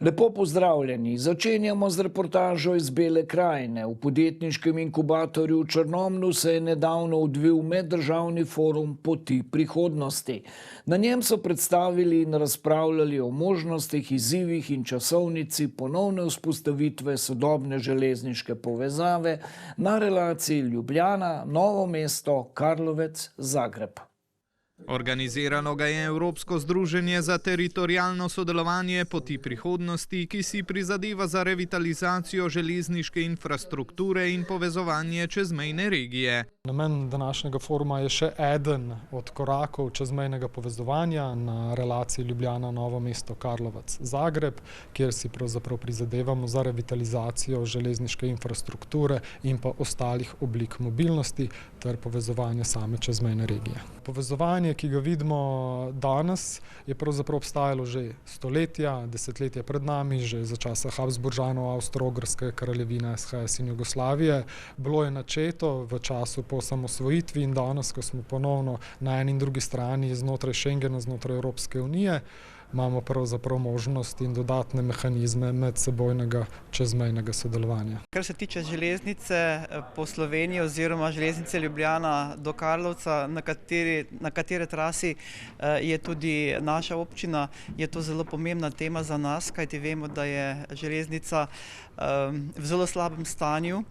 Lepo pozdravljeni. Začenjamo z reportažo iz Bele krajine. V podjetniškem inkubatorju v Črnomlju se je nedavno odvil meddržavni forum Poti prihodnosti. Na njem so predstavili in razpravljali o možnostih, izzivih in časovnici ponovne vzpostavitve sodobne železniške povezave na relaciji Ljubljana, Novo mesto, Karlovec, Zagreb. Organizirano ga je Evropsko združenje za teritorialno sodelovanje Poti prihodnosti, ki si prizadeva za revitalizacijo železniške infrastrukture in povezovanje čezmejne regije. Namen današnjega foruma je še eden od korakov čezmejnega povezovanja na relaciji Ljubljana, Novo mesto, Karlovec, Zagreb, kjer si pravzaprav prizadevamo za revitalizacijo železniške infrastrukture in pa ostalih oblik mobilnosti ter povezovanje same čezmejne regije. Povezovanje, ki ga vidimo danes, je pravzaprav obstajalo že stoletja, desetletja pred nami, že za časa Habsburžanov, Avstro-Ogrske kraljevine, SHS in Jugoslavije. Bilo je načeto v času po osamosvojitvi in danes, ko smo ponovno na eni in drugi strani znotraj Schengena, znotraj Evropske unije, imamo pravzaprav možnost in dodatne mehanizme medsebojnega čezmejnega sodelovanja. Kar se tiče železnice po Sloveniji oziroma železnice Ljubljana do Karlovca, na katere trasi je tudi naša občina, je to zelo pomembna tema za nas, kajti vemo, da je železnica v zelo slabem stanju.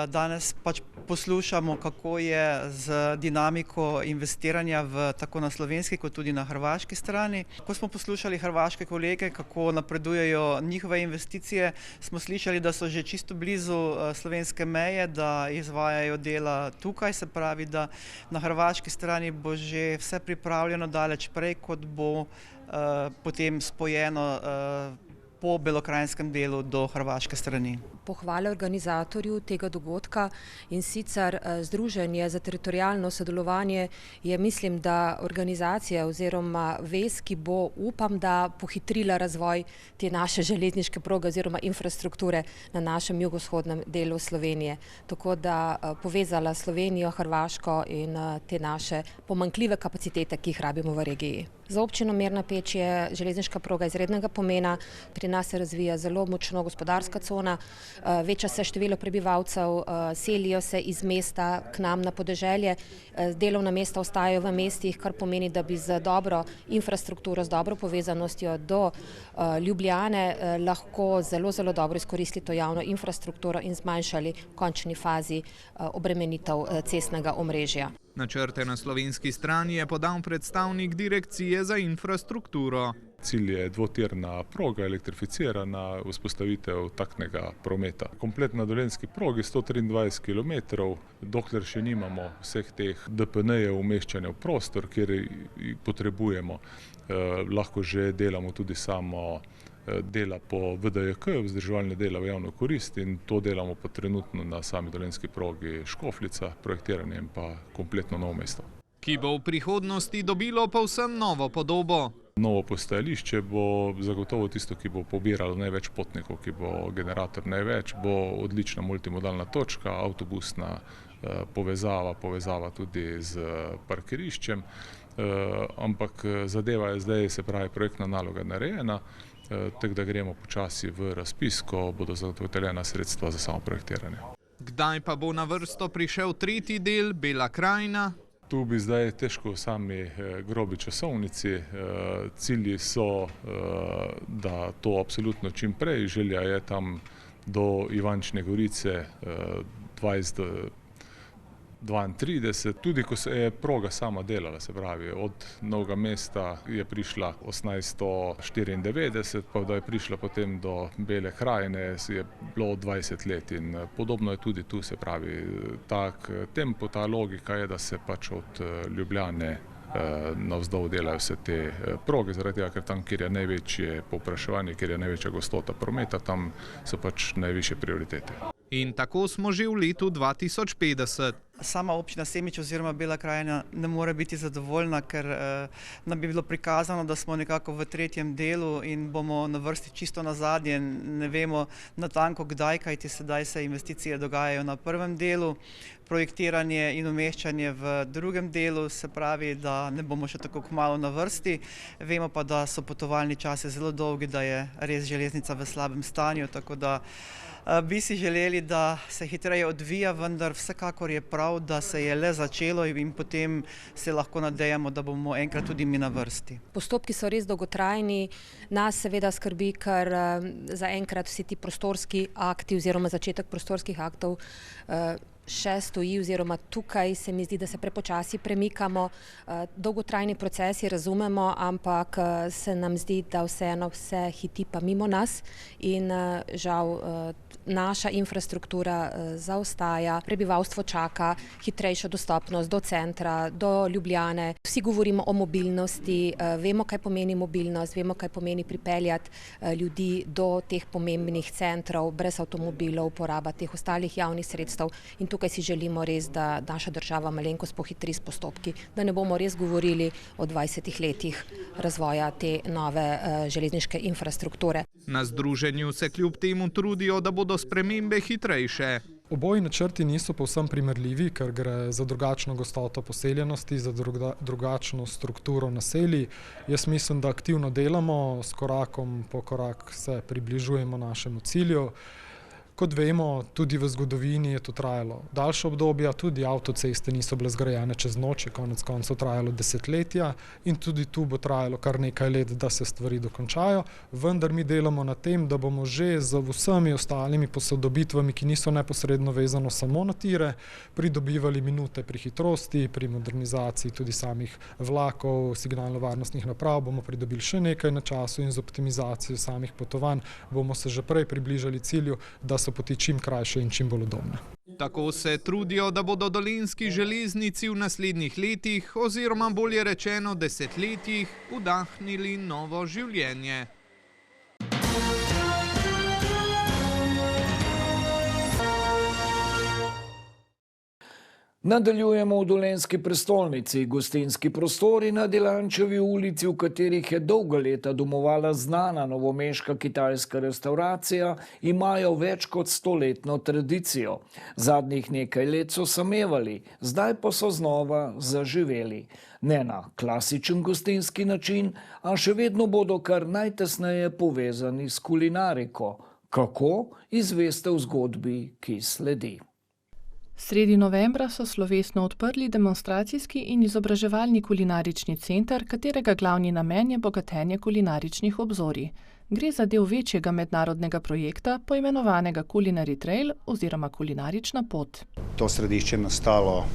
Danes pač poslušamo, kako je z dinamiko investiranja tako na slovenski kot tudi na hrvaški strani. Ko smo poslušali hrvaške kolege, kako napredujejo njihove investicije, smo slišali, da so že čisto blizu slovenske meje, da izvajajo dela tukaj, se pravi, da na hrvaški strani bo že vse pripravljeno daleč prej, kot bo potem spojeno po belokrajinskem delu do hrvaške strani. Pohvale organizatorju tega dogodka in sicer Združenje za teritorialno sodelovanje je, mislim, da organizacija oziroma vez, ki bo, upam, da pohitrila razvoj te naše železniške proge oziroma infrastrukture na našem jugovzhodnem delu Slovenije. Tako da povezala Slovenijo, Hrvaško in te naše pomanjkljive kapacitete, ki jih rabimo v regiji. Za občino Mirna Peč je železniška proga izrednega pomena. Pri nas se razvija zelo močno gospodarska cona, veča se število prebivalcev, selijo se iz mesta k nam na podeželje, delovna mesta ostajajo v mestih, kar pomeni, da bi z dobro infrastrukturo, z dobro povezanostjo do Ljubljane lahko zelo, zelo dobro izkoristili to javno infrastrukturo in zmanjšali v končni fazi obremenitev cestnega omrežja. Načrte na slovenski strani je podal predstavnik Direkcije za infrastrukturo. Cilj je dvotirna proga, elektrificirana, vzpostavitev taktnega prometa. Kompletna dolenjski progi 123 km, dokler še nimamo vseh teh DPN-jev umeščanja v prostor, kjer potrebujemo, lahko že delamo tudi samo dela po VDJK, vzdrževalne dela v javno korist, in to delamo pa trenutno na sami dolenjski progi Škofljica, projektiranje in pa kompletno Novo mesto. Ki bo v prihodnosti dobilo povsem novo podobo. Novo postajališče bo zagotovo tisto, ki bo pobiralo največ potnikov, ki bo generator največ, bo odlična multimodalna točka, avtobusna povezava tudi z parkiriščem, ampak zadeva je zdaj, se pravi, projektna naloga narejena, tako da gremo počasi v razpis, ko bodo zagotovljena sredstva za samo projektiranje. Kdaj pa bo na vrsto prišel tretji del, Bela krajina? Tu bi zdaj težko v sami grobi časovnici. Cilji so, da to absolutno čim prej. Želja je tam do Ivančne Gorice 2032. Tudi ko se je proga sama delala, se pravi, od Novega mesta je prišla 1894, pa da je prišla potem do Bele krajine, je bilo 20 let in podobno je tudi tu, se pravi, tak tempo, ta logika je, da se pač od Ljubljane navzdol delajo vse te proge, zaradi tega, ker tam, kjer je največje povpraševanje, kjer je največja gostota prometa, tam so pač najvišje prioritete. In tako smo že v letu 2050. Sama občina Semič oziroma Bela krajina ne more biti zadovoljna, ker nam bi bilo prikazano, da smo nekako v tretjem delu in bomo na vrsti čisto na zadnje. Ne vemo natanko kdaj, kajti sedaj se investicije dogajajo na prvem delu, projektiranje in umeščanje v drugem delu, se pravi, da ne bomo še tako kmalu na vrsti. Vemo pa, da so potovalni časi zelo dolgi, da je res železnica v slabem stanju, tako da bi si želeli, da se hitreje odvija, vendar vsekakor je prav, da se je le začelo in potem se lahko nadejamo, da bomo enkrat tudi mi na vrsti. Postopki so res dolgotrajni, nas seveda skrbi, ker zaenkrat vsi ti prostorski akti oziroma začetek prostorskih aktov še stoji oziroma tukaj se mi zdi, da se prepočasi premikamo. Dolgotrajni procesi razumemo, ampak se nam zdi, da vseeno vse hiti pa mimo nas in žal naša infrastruktura zaostaja, prebivalstvo čaka hitrejšo dostopnost do centra, do Ljubljane. Vsi govorimo o mobilnosti, vemo, kaj pomeni mobilnost, vemo, kaj pomeni pripeljati ljudi do teh pomembnih centrov brez avtomobilov, uporaba teh ostalih javnih sredstev in tukaj si želimo res, da naša država malenkost pohitri s postopki, da ne bomo res govorili o 20 letih razvoja te nove železniške infrastrukture. Na združenju se kljub temu trudijo, da bodo spremembe hitrejše. Oboji načrti niso povsem primerljivi, ker gre za drugačno gostoto poseljenosti, za drugačno strukturo naselij. Jaz mislim, da aktivno delamo, s korakom po korak se približujemo našemu cilju. Kot vemo, tudi v zgodovini je to trajalo daljše obdobja, tudi avtoceste niso bile zgrajene čez noč, je konec koncev trajalo desetletja in tudi tu bo trajalo kar nekaj let, da se stvari dokončajo, vendar mi delamo na tem, da bomo že z vsemi ostalimi posodobitvami, ki niso neposredno vezano samo na tire, pridobivali minute pri hitrosti, pri modernizaciji tudi samih vlakov, signalno-varnostnih naprav, bomo pridobili še nekaj na času in z optimizacijo samih potovanj bomo se že prej približali cilju, da so poti čim krajše in čim bolj udobne. Tako se trudijo, da bodo dolenjski železnici v naslednjih letih oziroma bolje rečeno desetletjih vdahnili novo življenje. Nadaljujemo v dolenjski prestolnici. Gostinski prostori na Delančevi ulici, v katerih je dolga leta domovala znana novomeška kitajska restauracija, imajo več kot 100-letno tradicijo. Zadnjih nekaj let so samevali, zdaj pa so znova zaživeli. Ne na klasičen gostinski način, a še vedno bodo kar najtesneje povezani s kulinariko. Kako? Izveste v zgodbi, ki sledi. Sredi novembra so slovesno odprli demonstracijski in izobraževalni kulinarični center, katerega glavni namen je bogatenje kulinaričnih obzorij. Gre za del večjega mednarodnega projekta, poimenovanega Culinary Trail oziroma kulinarična pot. To središče je nastalo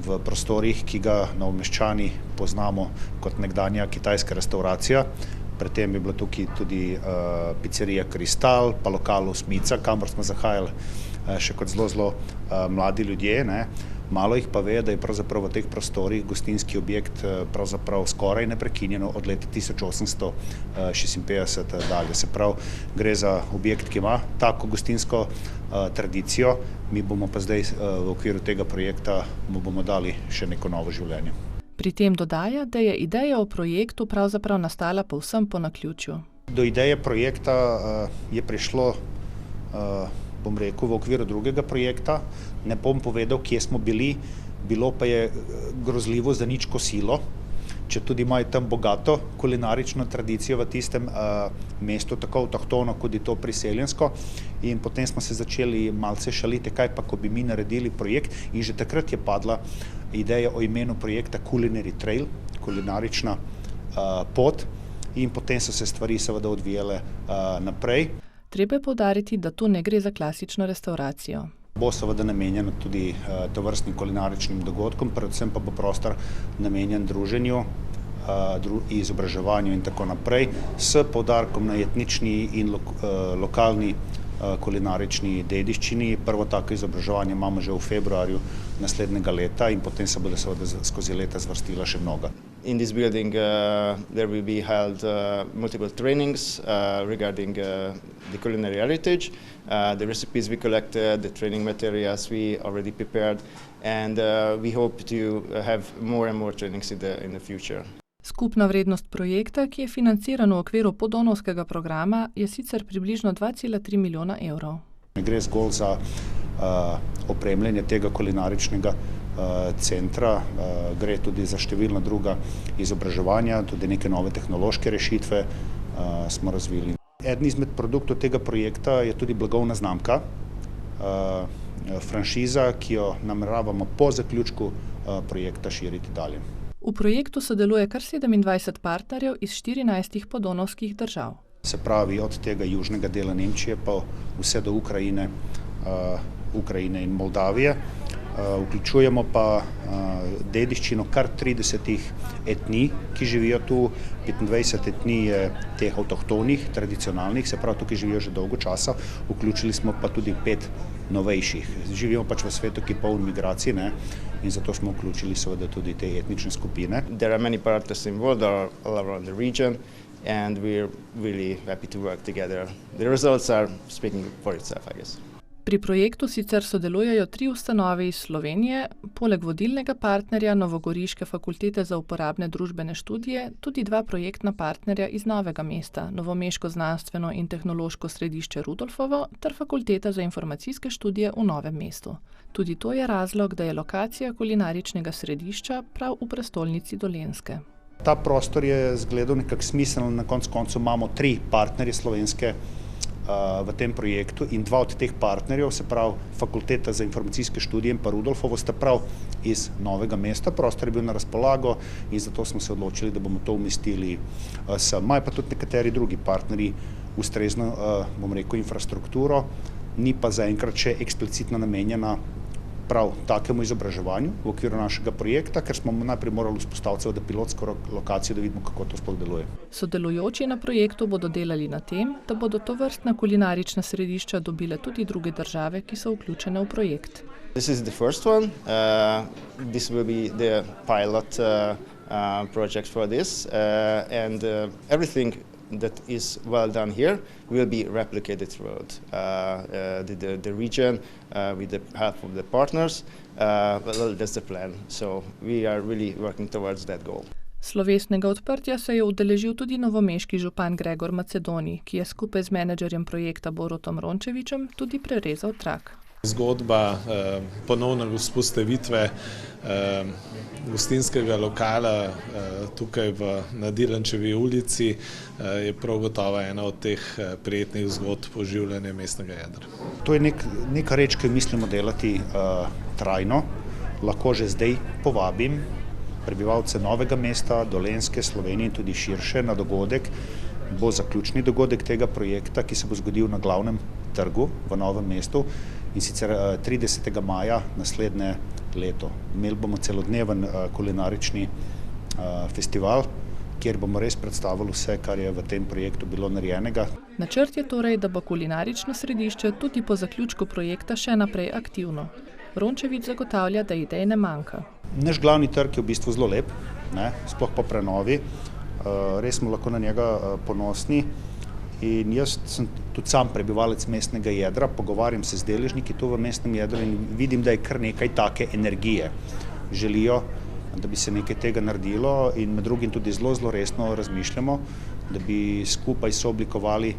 v prostorih, ki ga Novomeščani poznamo kot nekdanja kitajska restauracija. Predtem je bila tukaj tudi pizzerija Kristal, pa lokal Osmica, kamor smo zahajali še kot zelo mladi ljudje. Malo jih pa ve, da je pravzaprav v teh prostorih gostinski objekt pravzaprav skoraj neprekinjeno od leta 1856 dalje. Se pravi, gre za objekt, ki ima tako gostinsko tradicijo, mi bomo pa zdaj v okviru tega projekta mu bomo dali še neko novo življenje. Pri tem dodaja, da je ideja o projektu pravzaprav nastala povsem po naključju. Do ideje projekta je prišlo bom rekel, v okviru drugega projekta. Ne bom povedal, kje smo bili, bilo pa je grozljivo za nič kosilo, če tudi imajo tam bogato kulinarično tradicijo v tistem mestu, tako avtohtono, kot je to priseljensko. In potem smo se začeli malce šaliti, kaj pa, ko bi mi naredili projekt. In že takrat je padla ideja o imenu projekta Culinary Trail, kulinarična pot. In potem so se stvari seveda odvijale naprej. Treba je poudariti, da tu ne gre za klasično restauracijo. Bo seveda namenjeno tudi tovrstnim kulinaričnim dogodkom, predvsem pa bo prostor namenjen druženju, izobraževanju in tako naprej, s poudarkom na etnični in lokalni kulinarični dediščini. Prvo tako izobraževanje imamo že v februarju naslednjega leta in potem se bodo seveda skozi leta zvrstila še mnoga. In this building, there will be held multiple trainings regarding the culinary heritage, the recipes we collected, the training materials we already prepared, and we hope to have more and more trainings in the future. Skupna vrednost projekta, ki je financiran v okviru podonovskega programa, je sicer približno 2,3 milijona evrov. Ne gre zgolj za opremljanje tega kulinaričnega centra, gre tudi za številna druga izobraževanja, tudi neke nove tehnološke rešitve smo razvili. Eden izmed produktov tega projekta je tudi blagovna znamka, franšiza, ki jo nameravamo po zaključku projekta širiti dalje. V projektu sodeluje kar 27 partnerjev iz 14 podonovskih držav. Se pravi, od tega južnega dela Nemčije pa vse do Ukrajine in Moldavije. Vključujemo pa dediščino kar 30 etnij, ki živijo tu. 25 etnij je teh avtohtonih, tradicionalnih, se pravi, tukaj živijo že dolgo časa. Vključili smo pa tudi 5 novejših. Živimo pač v svetu, ki je poln migracij, ne? In zato smo vključili seveda tudi te etnične skupine. There are many partners involved all around the region, and we're really happy to work together. The results are speaking for itself, I guess. Pri projektu sicer sodelujejo 3 ustanove iz Slovenije, poleg vodilnega partnerja Novogoriške fakultete za uporabne družbene študije, tudi 2 projektna partnerja iz Novega mesta, Novomeško znanstveno in tehnološko središče Rudolfovo ter Fakulteta za informacijske študije v Novem mestu. Tudi to je razlog, da je lokacija kulinaričnega središča prav v prestolnici Dolenjske. Ta prostor je zgledal nekako smiseln, na koncu imamo 3 partnerje slovenske v tem projektu in 2 od teh partnerjev, se pravi Fakulteta za informacijske študije in pa Rudolfovo, sta prav iz Novega mesta. Prostor je bil na razpolago in zato smo se odločili, da bomo to umestili sem. Imajo pa tudi nekateri drugi partnerji ustrezno, infrastrukturo, ni pa zaenkrat še eksplicitno namenjena prav takemu izobraževanju v okviru našega projekta, ker smo najprej morali vzpostaviti pilotsko lokacijo, da vidimo, kako to sploh deluje. Sodelujoči na projektu bodo delali na tem, da bodo tovrstna kulinarična središča dobile tudi druge države, ki so vključene v projekt. This is the first one. This will be the pilot project for this, and everything that is well done here will be replicated throughout the region with the help of the partners. Well, that's the plan. So we are really working towards that goal. Slovesnega odprtja se je udeležil tudi novomeški župan Gregor Macedoni, ki je skupaj z menedžerjem projekta Borutom Rončevičem tudi prerezal trak. Zgodba ponovne vzpostavitve gostinskega lokala tukaj na Dilančevi ulici je prav gotovo ena od teh prijetnih zgodb oživljanja mestnega jedra. To je neka reč, ki mislimo delati trajno. Lahko že zdaj povabim prebivalce Novega mesta, Dolenjske, Slovenije in tudi širše na dogodek. Bo zaključni dogodek tega projekta, ki se bo zgodil na glavnem trgu v Novem mestu, in sicer 30. maja naslednje leto. Imeli bomo celodneven kulinarični festival, kjer bomo res predstavili vse, kar je v tem projektu bilo narejenega. Načrt je torej, da bo kulinarično središče tudi po zaključku projekta še naprej aktivno. Rončevič zagotavlja, da idej ne manjka. Naš glavni trg je v bistvu zelo lep, sploh po prenovi. Res smo lahko na njega ponosni. In jaz sem tudi sam prebivalec mestnega jedra, pogovarjam se z deležniki tu v mestnem jedru in vidim, da je kar nekaj take energije. Želijo, da bi se nekaj tega naredilo in med drugim tudi zelo resno razmišljamo, da bi skupaj sooblikovali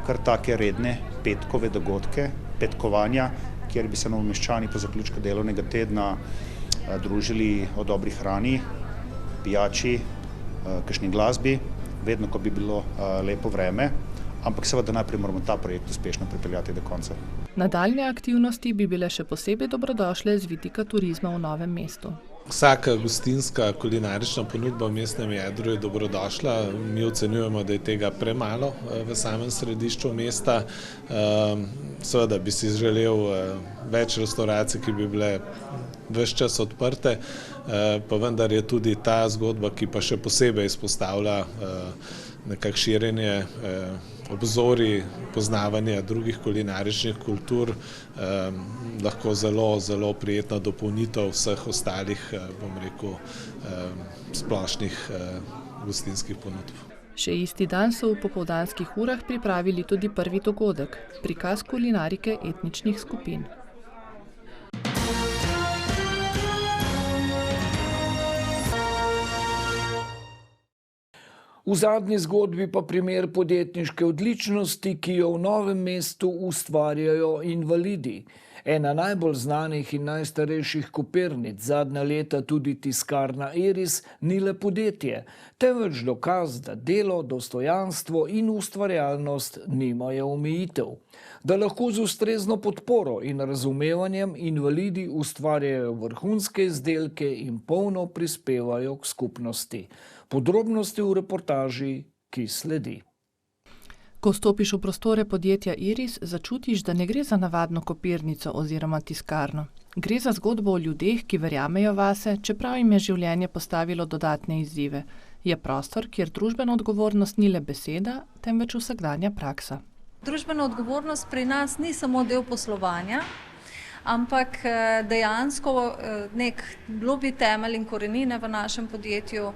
kar take redne petkove dogodke, petkovanja, kjer bi se novomeščani po zaključku delovnega tedna družili o dobri hrani, pijači, kakšni glasbi, vedno, ko bi bilo lepo vreme. Ampak seveda najprej moramo ta projekt uspešno pripeljati do konca. Nadaljne aktivnosti bi bile še posebej dobrodošle z vidika turizma v Novem mestu. Vsaka gostinska kulinarična ponudba v mestnem jedru je dobrodošla. Mi ocenjujemo, da je tega premalo v samem središču mesta. Seveda bi si želel več restauracij, ki bi bile ves čas odprte, pa vendar je tudi ta zgodba, ki pa še posebej izpostavlja nekako širjenje obzorij, poznavanja drugih kulinaričnih kultur, lahko zelo prijetna dopolnitev vseh ostalih, splošnih gostinskih ponudb. Še isti dan so v popoldanskih urah pripravili tudi prvi dogodek, prikaz kulinarike etničnih skupin. V zadnji zgodbi pa primer podjetniške odličnosti, ki jo v Novem mestu ustvarjajo invalidi. Ena najbolj znanih in najstarejših kopirnic, zadnja leta tudi tiskarna Iris, ni le podjetje, temveč dokaz, da delo, dostojanstvo in ustvarjalnost nimajo omejitev. Da lahko z ustrezno podporo in razumevanjem invalidi ustvarjajo vrhunske izdelke in polno prispevajo k skupnosti. Podrobnosti v reportaži, ki sledi. Ko stopiš v prostore podjetja Iris, začutiš, da ne gre za navadno kopirnico oziroma tiskarno. Gre za zgodbo o ljudeh, ki verjamejo vase, čeprav jim je življenje postavilo dodatne izzive. Je prostor, kjer družbena odgovornost ni le beseda, temveč vsakdanja praksa. Družbena odgovornost pri nas ni samo del poslovanja, ampak dejansko nek globlji temelj in korenine v našem podjetju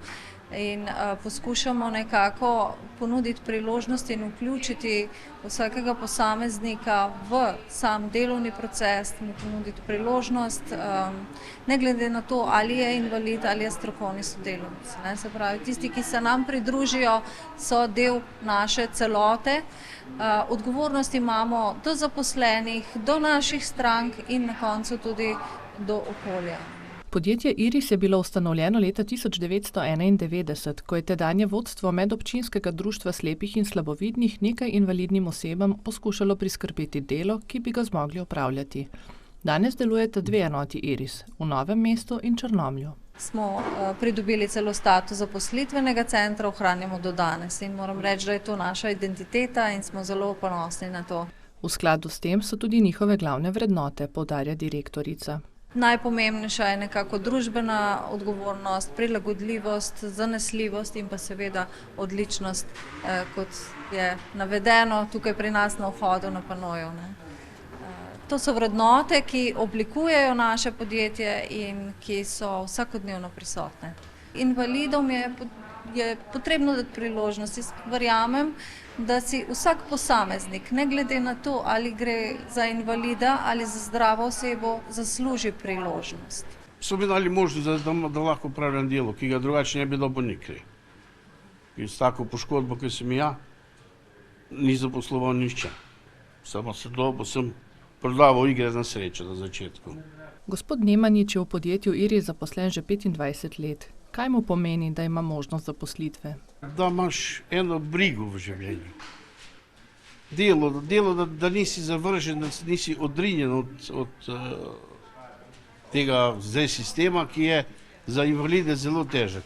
in poskušamo nekako ponuditi priložnosti in vključiti vsakega posameznika v sam delovni proces, mu ponuditi priložnost, ne glede na to, ali je invalid ali je strokovni sodelavec. Se pravi, tisti, ki se nam pridružijo, so del naše celote. Odgovornost imamo do zaposlenih, do naših strank in na koncu tudi do okolja. Podjetje Iris je bilo ustanovljeno leta 1991, ko je tedanje vodstvo medobčinskega društva slepih in slabovidnih nekaj invalidnim osebam poskušalo priskrbeti delo, ki bi ga zmogli opravljati. Danes delujeta dve enoti Iris, v Novem mestu in Črnomlju. Smo pridobili celo status zaposlitvenega centra, ohranjamo do danes in moram reči, da je to naša identiteta in smo zelo ponosni na to. V skladu s tem so tudi njihove glavne vrednote, poudarja direktorica. Najpomembnejša je nekako družbena odgovornost, prilagodljivost, zanesljivost in pa seveda odličnost, kot je navedeno tukaj pri nas na vhodu na panoju. To so vrednote, ki oblikujejo naše podjetje in ki so vsakodnevno prisotne. Invalidom je potrebno dati priložnost. Verjamem, da si vsak posameznik, ne glede na to, ali gre za invalida ali za zdravo osebo, zasluži priložnost. So mi dali možnost, da lahko upravljam delo, ki ga drugače ne bi dobil nikoli. In s tako poškodbo, ki sem ja, ni zaposloval nišče. Samo sem prodaval igre na srečo na začetku. Gospod Nemanič je v podjetju Iris zaposlen že 25 let. Kaj mu pomeni, da ima možnost zaposlitve? Da imaš eno brigo v življenju. Delo, da nisi zavržen, da nisi odrinjen od tega zdaj sistema, ki je za invalide zelo težek.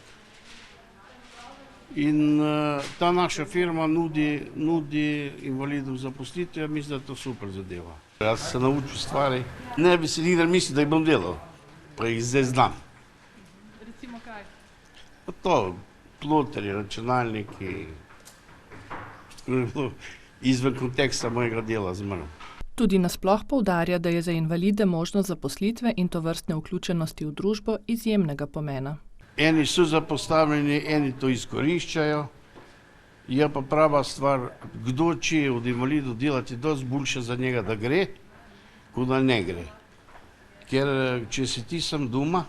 In ta naša firma nudi invalidom zaposlitve, mislim, da je to super zadeva. Jaz se naučil stvari, ne bi se nikdar mislil, da jih bom delal, pa jih zdaj znam. Recimo kaj? To, ploterji, računalniki, izven konteksta mojega dela z mano. Tudi nasploh poudarja, da je za invalide možnost zaposlitve in tovrstne vključenosti v družbo izjemnega pomena. Eni so zapostavljeni, eni to izkoriščajo, je pa prava stvar, kdo če od invalidov delati dosti boljše za njega, da gre, kot da ne gre. Ker če si ti sam doma,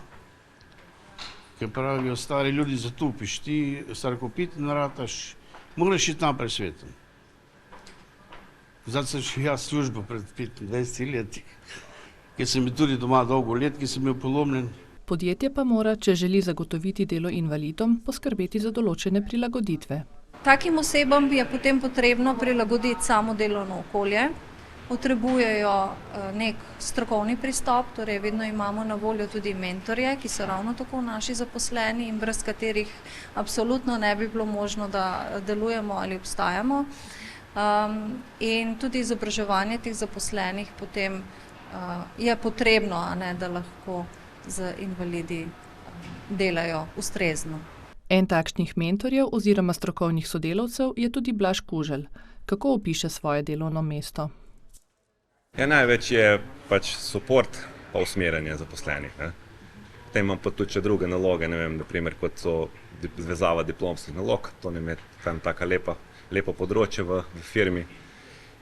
ker pravijo stari ljudi, zatupiš, ti starkopiten narataš, moraš iti naprej svetom. Zdaj sem še jaz službo pred 25 leti, ker sem tudi doma dolgo let, ki sem bil polomljen. Podjetje pa mora, če želi zagotoviti delo invalidom, poskrbeti za določene prilagoditve. Takim osebam je potem potrebno prilagoditi samo delovno okolje. Potrebujejo nek strokovni pristop, torej vedno imamo na voljo tudi mentorje, ki so ravno tako naši zaposleni in brez katerih absolutno ne bi bilo možno, da delujemo ali obstajamo. In tudi izobraževanje teh zaposlenih potem je potrebno, da lahko z invalidi delajo ustrezno. En takšnih mentorjev oziroma strokovnih sodelavcev je tudi Blaž Kuželj. Kako opiše svoje delovno mesto? Ja, največ je pač suport pa usmerjanje zaposlenih. Ne. Potem imam pa tudi še druge naloge, ne vem, naprimer, kot so zvezava diplomskih nalog, to nam je tam taka lepo področje v firmi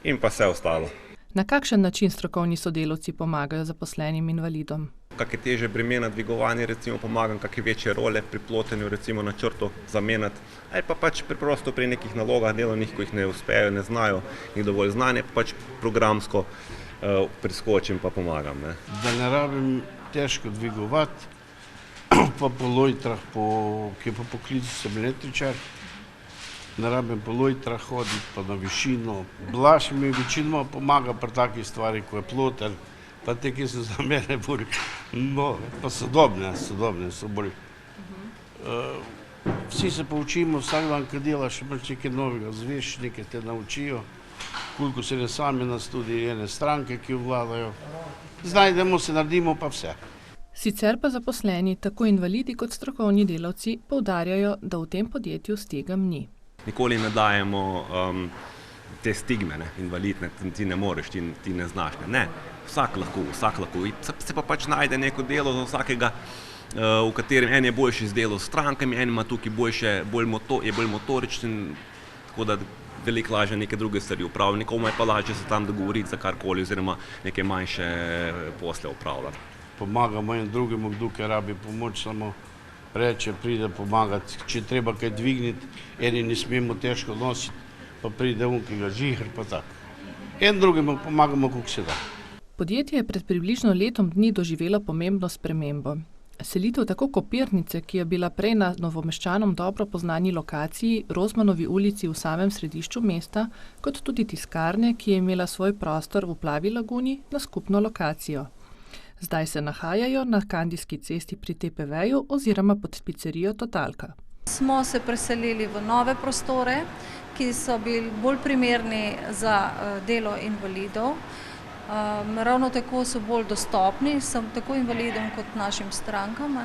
in pa vse ostalo. Na kakšen način strokovni sodelavci pomagajo zaposlenim invalidom? Kakšne težje bremena dvigovanje, recimo pomagam, kakšne večje role pri plotenju, recimo na črto zamenjati, ali pa pač preprosto pri nekih nalogah delovnih, ko jih ne uspejo, ne znajo, ni dovolj znanje, pač programsko priskočim pa pomagam. Ne. Da ne rabim težko dvigovati, pa po lojtrah, ki je po poklicu sem električar, ne rabim po lojtrah hoditi, pa na višino. Blaž mi večinoma pomaga pri takih stvari, ko je ploter, pa te, ki so za mene bolj, no, pa sodobne so bolj. Vsi se poučimo, vsak dan, ko delaš, nekaj novega zveš, nekaj te naučijo, koliko se ne sami nas tudi ene stranke, ki vladajo. Znajdemo se, naredimo pa vse. Sicer pa zaposleni, tako invalidi kot strokovni delavci, poudarjajo, da v tem podjetju stigam ni. Nikoli ne dajemo te stigme, ne, invalidne, ti ne moreš, ti ne znaš. Ne, vsak lahko. Se pa pač najde neko delo za vsakega, v katerem en je boljši z delo s strankami, en ima tukaj bolj motoričen, tako da veliko lažje neke druge stvari upravlja. Nekomu je pa lažje se tam dogovoriti za karkoli oziroma neke manjše posle upravljati. Pomagamo en drugemu, kdo ki rabi pomoč, samo reče, pride pomagati. Če treba kaj dvigniti, eni ne smemo težko nositi, pa pride on, ki ga žihr, pa tako. En drugemu pomagamo, koliko se da. Podjetje je pred približno letom dni doživelo pomembno spremembo. Selitev tako kopirnice, ki je bila prej na Novomeščanom dobro poznani lokaciji, Rozmanovi ulici v samem središču mesta, kot tudi tiskarne, ki je imela svoj prostor v Plavi laguni, na skupno lokacijo. Zdaj se nahajajo na Kandijski cesti pri TPV-ju oziroma pod picerijo Totalka. Smo se preselili v nove prostore, ki so bili bolj primerni za delo invalidov. Ravno tako so bolj dostopni, tako invalidom kot našim strankam.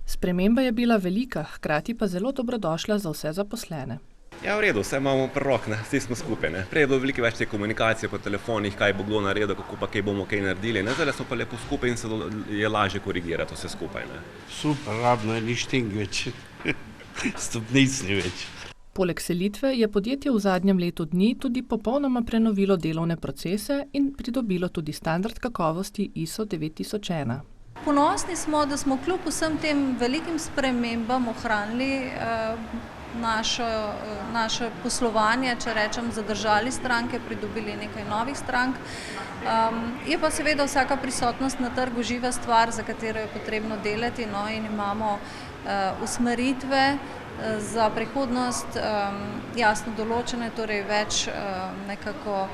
Sprememba je bila velika, hkrati pa zelo dobrodošla za vse zaposlene. Ja, v redu, vse imamo prerok, vsi smo skupaj. Prej je bilo veliko več te komunikacije po telefonih, kaj bo kdo naredil, kako pa kaj bomo kaj naredili. Zdaj smo pa lepo skupaj in se je lažje korigirati vse skupaj. Super, rabno je ni šting več, stopnic ni več. Poleg selitve je podjetje v zadnjem letu dni tudi popolnoma prenovilo delovne procese in pridobilo tudi standard kakovosti ISO 9001. Ponosni smo, da smo kljub vsem tem velikim spremembam ohranili naše poslovanje, če rečem, zadržali stranke, pridobili nekaj novih strank. Je pa seveda vsaka prisotnost na trgu živa stvar, za katero je potrebno delati, in imamo usmeritve za prihodnost jasno določene, torej več nekako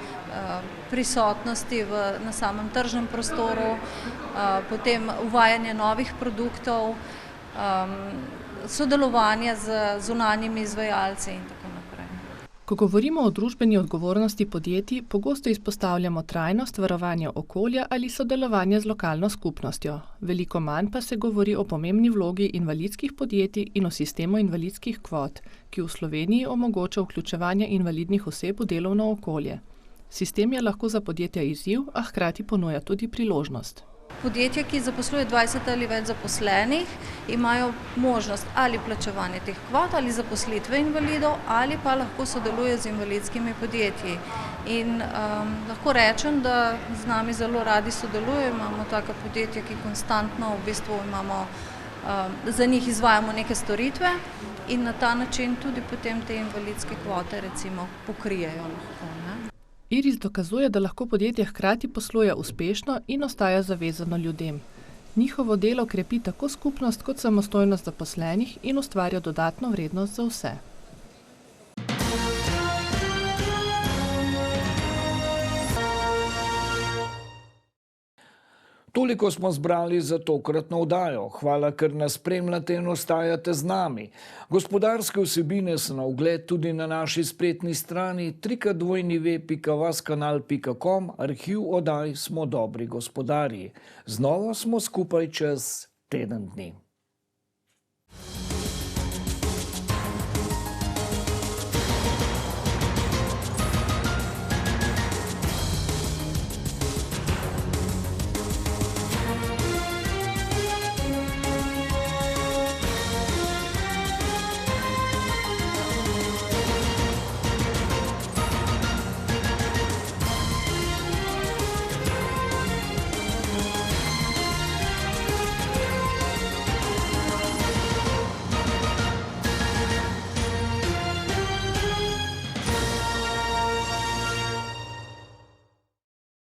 prisotnosti na samem tržnem prostoru, potem uvajanje novih produktov, sodelovanje z zunanjimi izvajalci in tako naprej. Ko govorimo o družbeni odgovornosti podjetij, pogosto izpostavljamo trajnost, varovanje okolja ali sodelovanje z lokalno skupnostjo. Veliko manj pa se govori o pomembni vlogi invalidskih podjetij in o sistemu invalidskih kvot, ki v Sloveniji omogoča vključevanje invalidnih oseb v delovno okolje. Sistem je lahko za podjetja izziv, a hkrati ponuja tudi priložnost. Podjetja, ki zaposluje 20 ali več zaposlenih, imajo možnost ali plačevanja teh kvot ali zaposlitve invalidov ali pa lahko sodeluje z invalidskimi podjetji. In lahko rečem, da z nami zelo radi sodelujejo, imamo taka podjetja, ki konstantno v bistvu za njih izvajamo neke storitve in na ta način tudi potem te invalidske kvote recimo pokrijejo lahko. Iris dokazuje, da lahko podjetje hkrati posluje uspešno in ostaja zavezano ljudem. Njihovo delo krepi tako skupnost kot samostojnost zaposlenih in ustvarja dodatno vrednost za vse. Toliko smo zbrali za tokratno oddajo. Hvala, ker nas spremljate in ostajate z nami. Gospodarske vsebine so na ogled tudi na naši spletni strani www.vaskanal.com. Arhiv oddaj Smo dobri gospodarji. Znova smo skupaj čez teden dni.